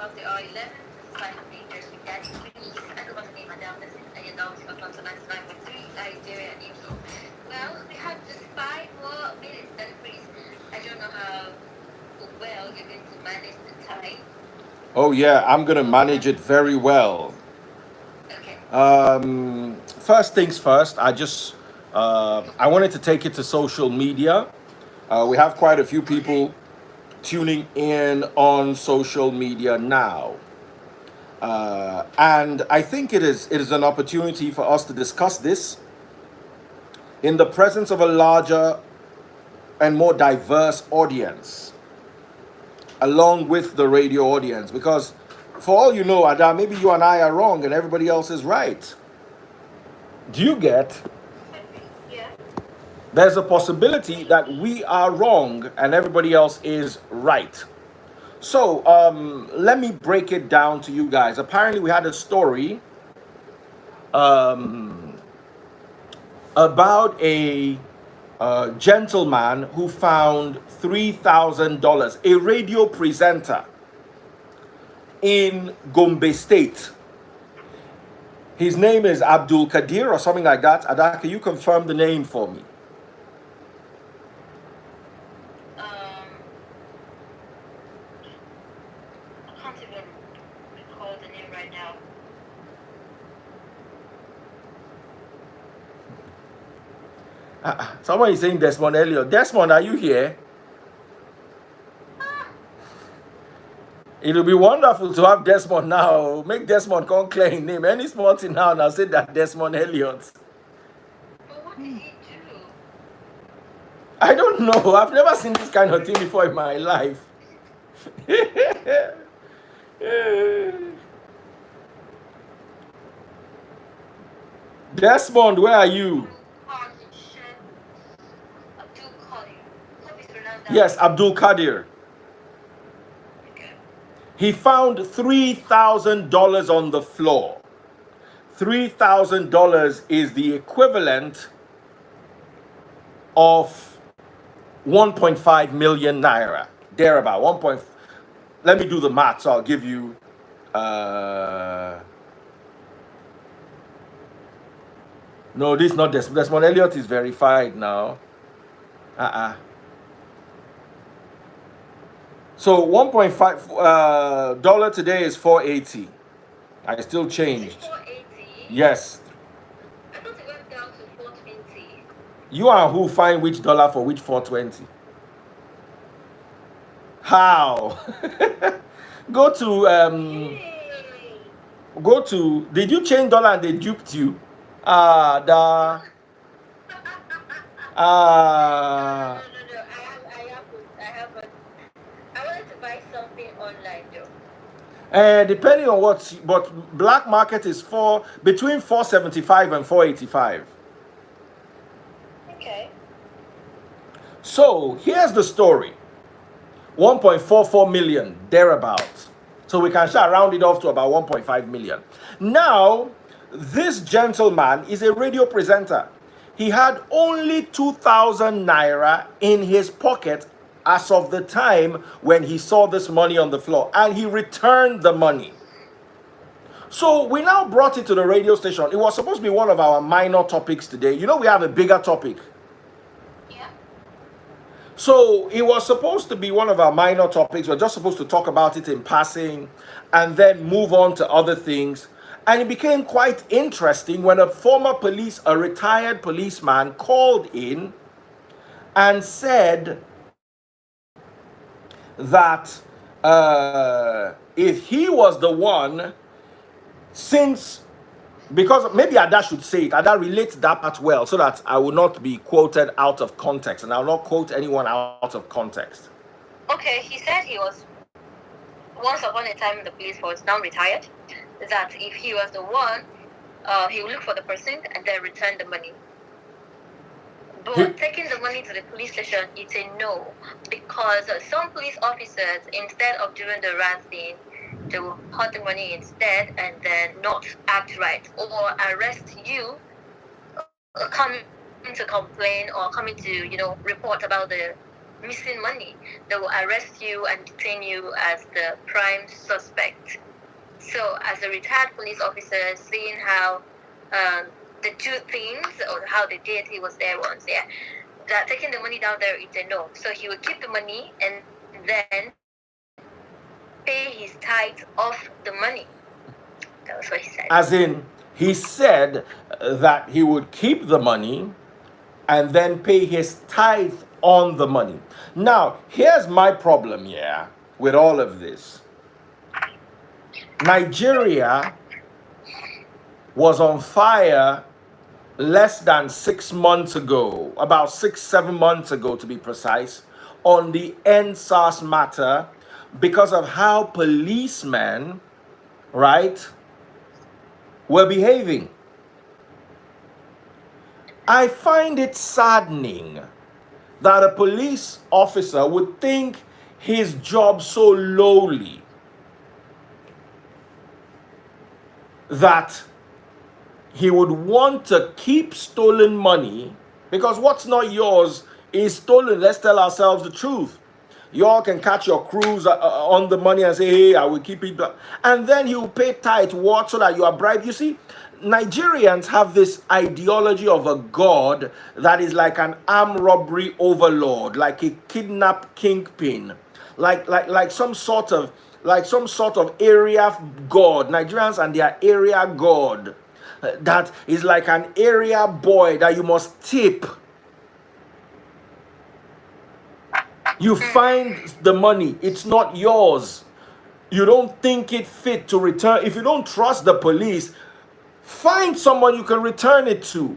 of the 11 centimeters with Daddy Freeze. Ano ba ni Madam? Ayun daw si Papa sa 99.3, Nigeria and Info. Well, we have just 5 more minutes, Daddy Freeze. I don't know how well you're going to manage the time. Oh yeah, I'm gonna manage it very well. Okay. First things first, I wanted to take it to social media. We have quite a few people tuning in on social media now. And I think it is an opportunity for us to discuss this in the presence of a larger and more diverse audience, along with the radio audience. Because for all you know, Ada, maybe you and I are wrong and everybody else is right. Do you get? Yeah. There's a possibility that we are wrong and everybody else is right. So let me break it down to you guys. Apparently, we had a story about a gentleman who found $3,000, a radio presenter in Gombe State. His name is Abdulkadir or something like that. Ada, can you confirm the name for me? I can't even recall the name right now. Someone is saying Desmond Elliott. Desmond, are you here? It'll be wonderful to have Desmond now. Make Desmond come clear his name. Any small thing now, and I'll say that Desmond Elliott. But what did he do? I don't know. I've never seen this kind of thing before in my life. Desmond, where are you? Abdulkadir. Hope it's pronounced that Yes, way. Abdulkadir. Okay. He found $3,000 on the floor. $3,000 is the equivalent of 1.5 million naira. Thereabout. Let me do the math, so I'll give you. No, this is not Desmond. Desmond Elliott is verified now. So 1.5 dollar today is 480. I still Is it changed. 480? Yes. I thought it went down to 420. You and who find which dollar for which 420? How? Go to Hey! did you change dollar and they duped you? No, Da no. I haven't. I wanted to buy something online though. depending on but black market is between 475 and 485. Okay. So here's the story. 1.44 million, thereabouts. So we can start round it off to about 1.5 million. Now, this gentleman is a radio presenter. He had only 2,000 naira in his pocket as of the time when he saw this money on the floor, and he returned the money. So we now brought it to the radio station. It was supposed to be one of our minor topics today. You know, we have a bigger topic. Yeah. So it was supposed to be one of our minor topics. We're just supposed to talk about it in passing and then move on to other things. And it became quite interesting when a retired policeman called in and said that if he was the one, because maybe Ada should say it, Ada relates that part well so that I will not be quoted out of context, and I will not quote anyone out of context. Okay, he said he was once upon a time in the police force, now retired, that if he was the one, he would look for the person and then return the money. But taking the money to the police station, it's a no, because some police officers, instead of doing the right thing, they will cut the money instead and then not act right or arrest you, coming to complain or coming to report about the missing money, they will arrest you and detain you as the prime suspect. So, as a retired police officer, seeing how the two things, or how they did, he was there once, yeah. That taking the money down there is a no. So he would keep the money and then pay his tithe off the money. That was what he said. As in, he said that he would keep the money and then pay his tithe on the money. Now, here's my problem here with all of this. Nigeria was on fire less than 6 months ago, about 6-7 months ago to be precise, on the NSAS matter because of how policemen, right, were behaving. I find it saddening that a police officer would think his job so lowly that he would want to keep stolen money, because what's not yours is stolen. Let's tell ourselves the truth. Y'all can catch your crews on the money and say, hey, I will keep it. And then you pay tithe what so that you are bribed. You see, Nigerians have this ideology of a god that is like an armed robbery overlord, like a kidnap kingpin, like some sort of area god. Nigerians and their area god that is like an area boy that you must tip. You find the money, it's not yours. You don't think it fit to return. If you don't trust the police, find someone you can return it to.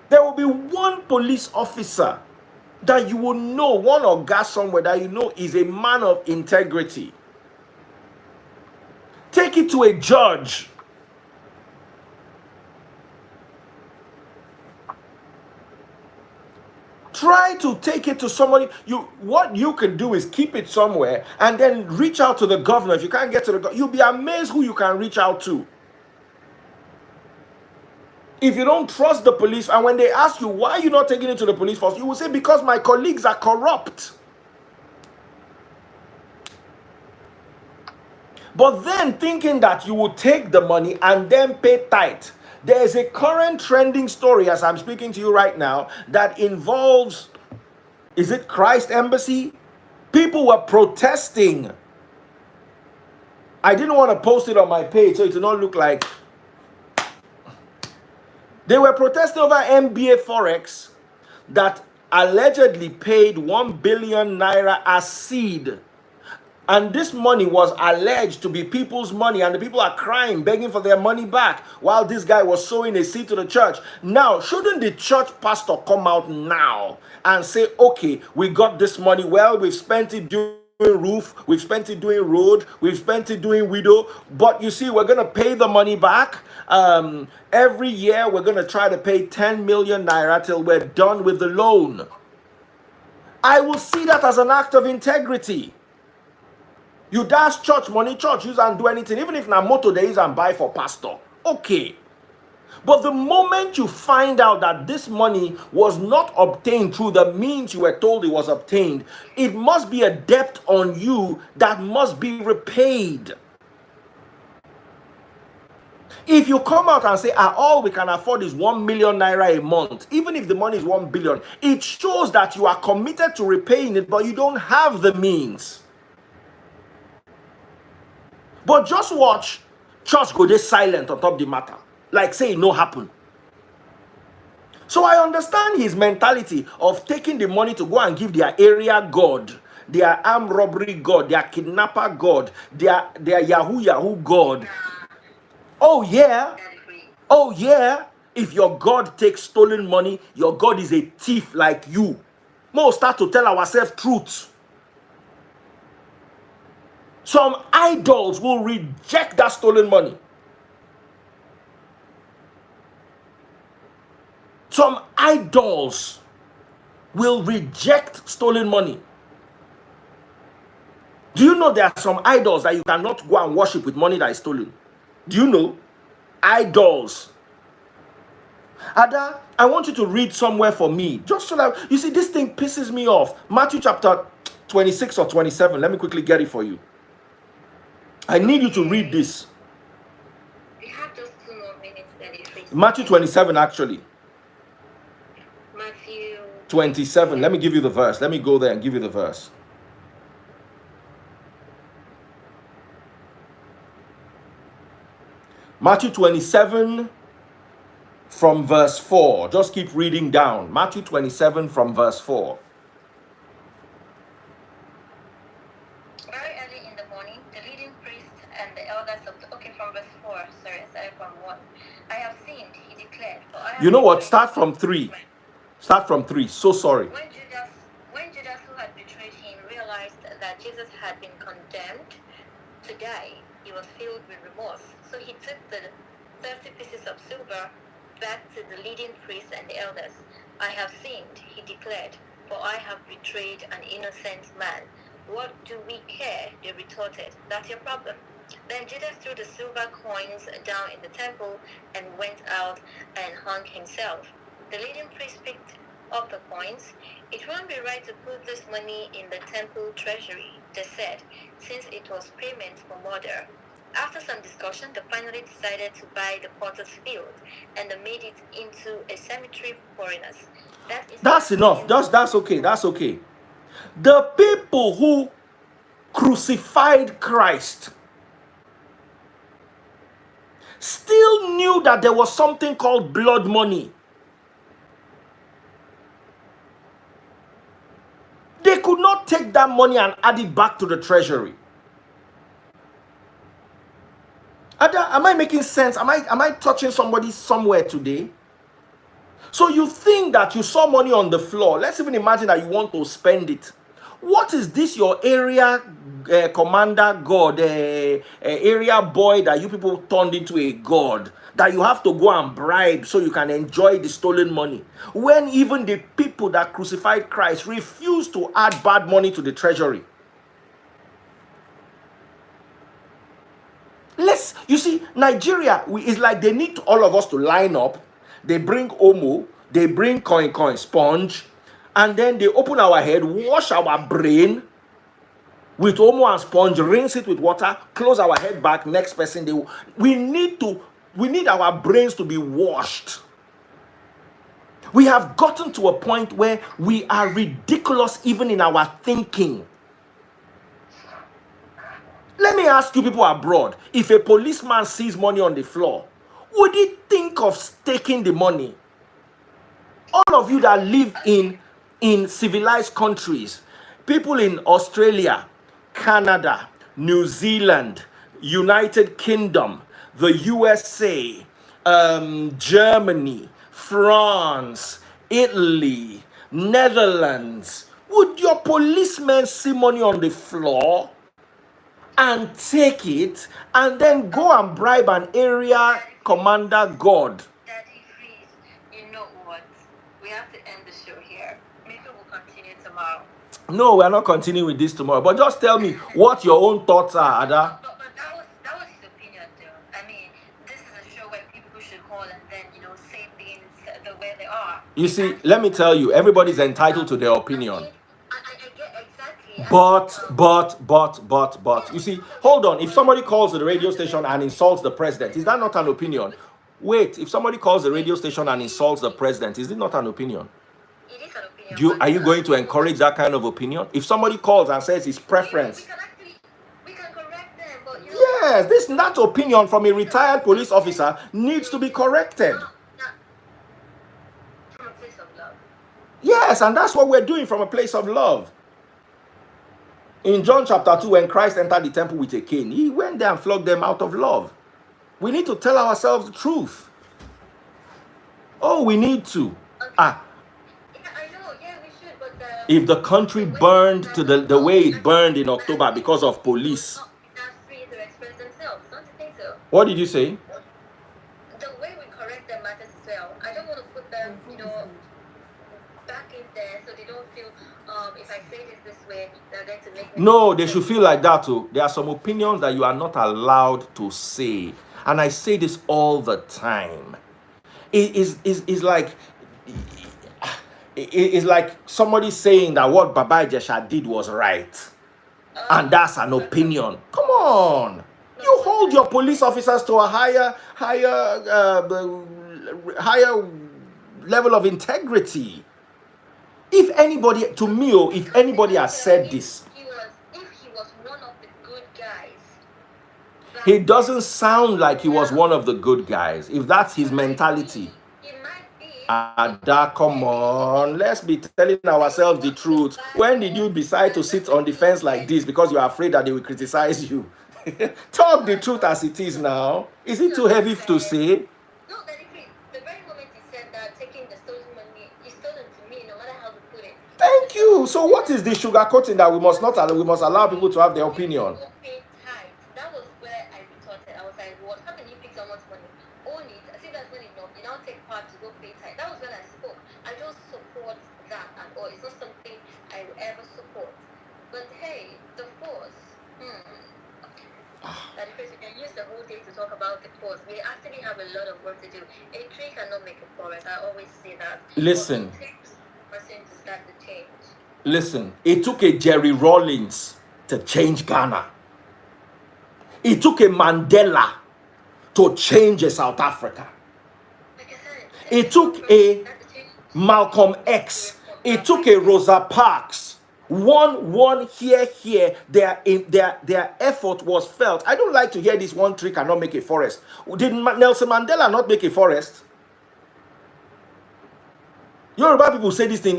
There will be one police officer that you will know, one oga somewhere that you know is a man of integrity. Take it to a judge. Try to take it to somebody. What you can do is keep it somewhere and then reach out to the governor. If you can't get to the governor, you'll be amazed who you can reach out to. If you don't trust the police, and when they ask you why you're not taking it to the police force, you will say, because my colleagues are corrupt. But then thinking that you will take the money and then pay tithe. There is a current trending story as I'm speaking to you right now that involves, is it Christ Embassy? People were protesting. I didn't want to post it on my page so it did not look like. They were protesting over MBA Forex that allegedly paid 1 billion naira as seed. And this money was alleged to be people's money, and the people are crying, begging for their money back, while this guy was sowing a seed to the church. Now, shouldn't the church pastor come out now and say, okay, we got this money, well, we've spent it doing roof, we've spent it doing road, we've spent it doing widow, but you see, we're going to pay the money back. Every year, we're going to try to pay 10 million naira till we're done with the loan. I will see that as an act of integrity. You dash church money, church use and do anything, even if na motor they use and buy for pastor. Okay. But the moment you find out that this money was not obtained through the means you were told it was obtained, it must be a debt on you that must be repaid. If you come out and say, all we can afford is 1 million naira a month, even if the money is 1 billion, it shows that you are committed to repaying it, but you don't have the means. But just watch, church go dey silent on top the matter, like say it no happen. So I understand his mentality of taking the money to go and give their area god, their armed robbery god, their kidnapper god, their Yahoo god. Oh yeah, if your god takes stolen money, your god is a thief like you. We'll start to tell ourselves truth. Some idols will reject that stolen money. Some idols will reject stolen money. Do you know there are some idols that you cannot go and worship with money that is stolen? Do you know? Idols. Ada, I want you to read somewhere for me. Just so that, you see, this thing pisses me off. Matthew chapter 26 or 27. Let me quickly get it for you. I need you to read this. We have just 2 more minutes, Daddy. Matthew 27, actually. Matthew 27. Let me give you the verse. Let me go there and give you the verse. Matthew 27 from verse 4. Just keep reading down. Matthew 27 from verse 4. Very early in the morning, the leading priests and the elders of the... Okay, from verse 4. Sorry, I started from 1. I have sinned, he declared. For I have You know what? betrayed Start from 3. Start from 3. So sorry. When Judas, who had betrayed him, realized that Jesus had been condemned to die, he was filled with remorse. So he took the 30 pieces of silver back to the leading priests and the elders. I have sinned, he declared, for I have betrayed an innocent man. What do we care? They retorted. That's your problem. Then Judas threw the silver coins down in the temple and went out and hung himself. The leading priest picked up the coins. It won't be right to put this money in the temple treasury, they said, since it was payment for murder. After some discussion, they finally decided to buy the potter's field, and they made it into a cemetery for foreigners. That's enough. That's okay. That's okay. The people who crucified Christ still knew that there was something called blood money. They could not take that money and add it back to the treasury. Am I making sense? Am I touching somebody somewhere today? So you think that you saw money on the floor. Let's even imagine that you want to spend it. What is this, your area commander god, area boy that you people turned into a god, that you have to go and bribe so you can enjoy the stolen money? When even the people that crucified Christ refused to add bad money to the treasury. You see, Nigeria is like they need all of us to line up. They bring Omo, they bring coin, sponge, and then they open our head, wash our brain with Omo and sponge, rinse it with water, close our head back. Next person, we need our brains to be washed. We have gotten to a point where we are ridiculous even in our thinking. Let me ask you people abroad, if a policeman sees money on the floor, would he think of taking the money? All of you that live in civilized countries, people in Australia, Canada, New Zealand, United Kingdom, the USA, Germany, France, Italy, Netherlands, would your policemen see money on the floor and take it and then go and bribe an area commander god? Daddy, please, you know what? We have to end the show here. Maybe we'll continue tomorrow. No, we're not continuing with this tomorrow. But just tell me what your own thoughts are, Ada. But that was his opinion, though. I mean, this is a show where people should call and then, say things the way they are. You see, let me tell you, everybody's entitled to their opinion. I get exactly. But, you see, hold on. If somebody calls the radio station and insults the president, is that not an opinion? Wait, if somebody calls the radio station and insults the president, is it not an opinion? It is an opinion. Are you going to encourage that kind of opinion? If somebody calls and says his preference, we can correct them, but yes, that opinion from a retired police officer needs to be corrected. From a place of love. Yes, and that's what we're doing from a place of love. In John chapter 2, when Christ entered the temple with a cane, he went there and flogged them out of love. We need to tell ourselves the truth. Oh, we need to. Okay. I know, we should, but if the country burned to the way it burned in October because of police. That's free to express themselves, don't you think so? What did you say? The way we correct them matters as well. I don't want to put them, back in there so they don't feel, if I say this way, they're going to make me... No, they should feel like that too. There are some opinions that you are not allowed to say. And I say this all the time. Is like it's like somebody saying that what Baba Ijesha did was right, and that's an opinion. Come on, you hold your police officers to a higher level of integrity. If anybody, to me, or if anybody has said this, if he was one of the good guys, he doesn't sound like he was one of the good guys. If that's his mentality, he might be. Ada, come on, let's be telling ourselves the truth. When did you decide to sit on the fence like this because you are afraid that they will criticize you? Talk the truth as it is now. Is it too heavy to say? No, that if the very moment he said that taking the stolen money, he stole it to me, no matter how we put it. Thank you. So what is the sugarcoating that we must allow people to have their opinion? That was where I retorted. I was like, what? How can you pick someone's money, own it, I think that's not enough, you now take part to go pay tithe? That was when I spoke. I don't support that at all. It's not something I will ever support. But hey, the force. That because we can use the whole day to talk about the force. We actually have a lot of work to do. A tree cannot make a forest. I always say that. Listen. But it takes a person to start the change. Listen, it took a Jerry Rawlings to change Ghana. It took a Mandela to change South Africa. Like I said, it took a Malcolm X. It took a Rosa Parks. One here. Their effort was felt. I don't like to hear this one tree cannot make a forest. Did Nelson Mandela not make a forest? Yoruba people say this thing.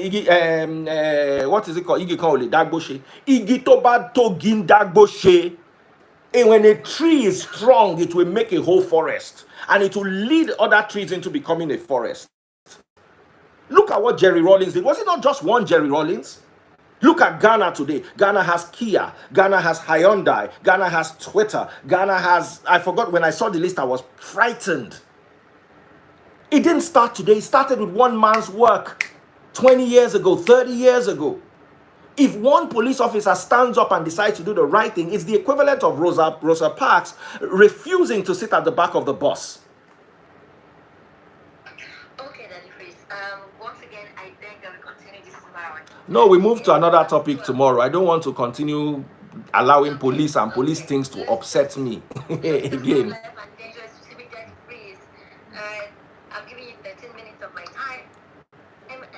What is it called? Igi call it dagboshe. Igi toba togin dagboshe. And when a tree is strong, it will make a whole forest, and it will lead other trees into becoming a forest. Look at what Jerry Rawlings did. Was it not just one Jerry Rawlings? Look at Ghana today. Ghana has Kia. Ghana has Hyundai. Ghana has Twitter. Ghana has... I forgot, when I saw the list, I was frightened. It didn't start today. It started with one man's work 20 years ago, 30 years ago. If one police officer stands up and decides to do the right thing, it's the equivalent of Rosa Parks refusing to sit at the back of the bus. Okay, Daddy Chris. Once again, I beg that we continue this tomorrow. No, we move to another topic tomorrow. I don't want to continue allowing police and police things to upset me again. I'm giving you 13 minutes of my time.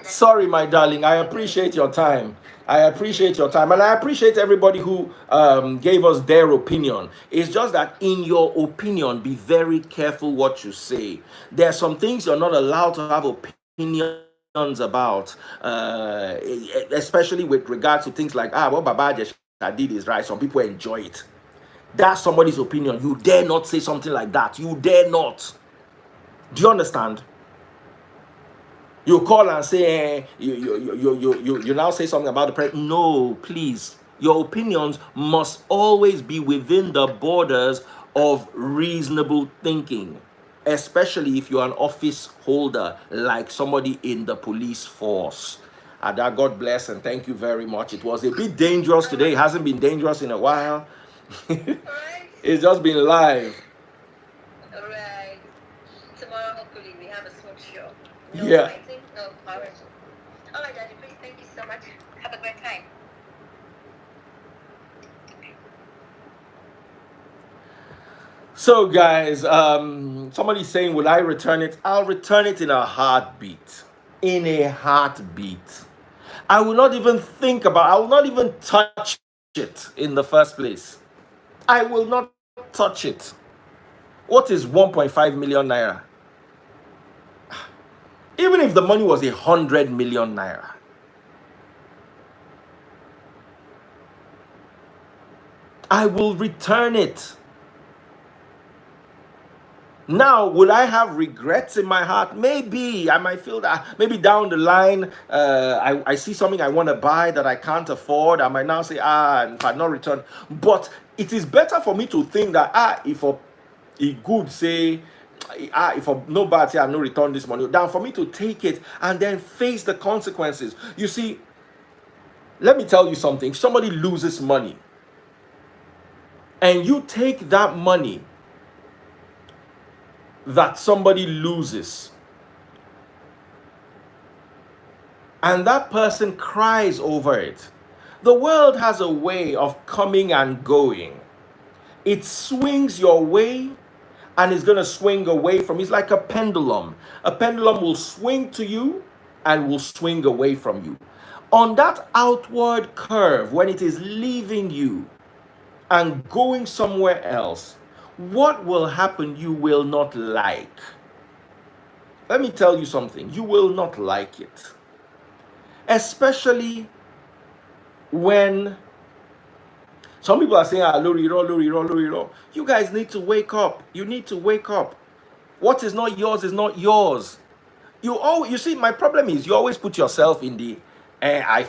Sorry, my darling. I appreciate your time. And I appreciate everybody who gave us their opinion. It's just that in your opinion, be very careful what you say. There are some things you're not allowed to have opinions about, especially with regard to things like, what Baba Ijesha did is right. Some people enjoy it. That's somebody's opinion. You dare not say something like that. You dare not. Do you understand? You call and say, you now say something about the president. No, please. Your opinions must always be within the borders of reasonable thinking, especially if you're an office holder, like somebody in the police force. Ada, God bless and thank you very much. It was a bit dangerous today. It hasn't been dangerous in a while. It's just been live. All right. Tomorrow, hopefully, we have a smooth show. No yeah. Fighting, no power. All right, Daddy, please, thank you so much. Have a great time. So, guys, somebody's saying, will I return it? I'll return it in a heartbeat. In a heartbeat. I will not even I will not even touch it in the first place. I will not touch it. What is 1.5 million naira? Even if the money was 100 million naira. I will return it. Now, will I have regrets in my heart? Maybe. I might feel that maybe down the line, I see something I want to buy that I can't afford. I might now say, if I not return. But it is better for me to think that, if a good say, if no bad say I no return this money, than for me to take it and then face the consequences. You see, let me tell you something. If somebody loses money and you take that money that somebody loses and that person cries over it. The world has a way of coming and going. It swings your way and it's going to swing away from you. It's like a pendulum. A pendulum will swing to you and will swing away from you. On that outward curve, when it is leaving you and going somewhere else, what will happen you will not like. Let me tell you something. You will not like it. Especially when some people are saying, Lori, Lori. You guys need to wake up. You need to wake up. What is not yours is not yours. You see, my problem is you always put yourself in the, I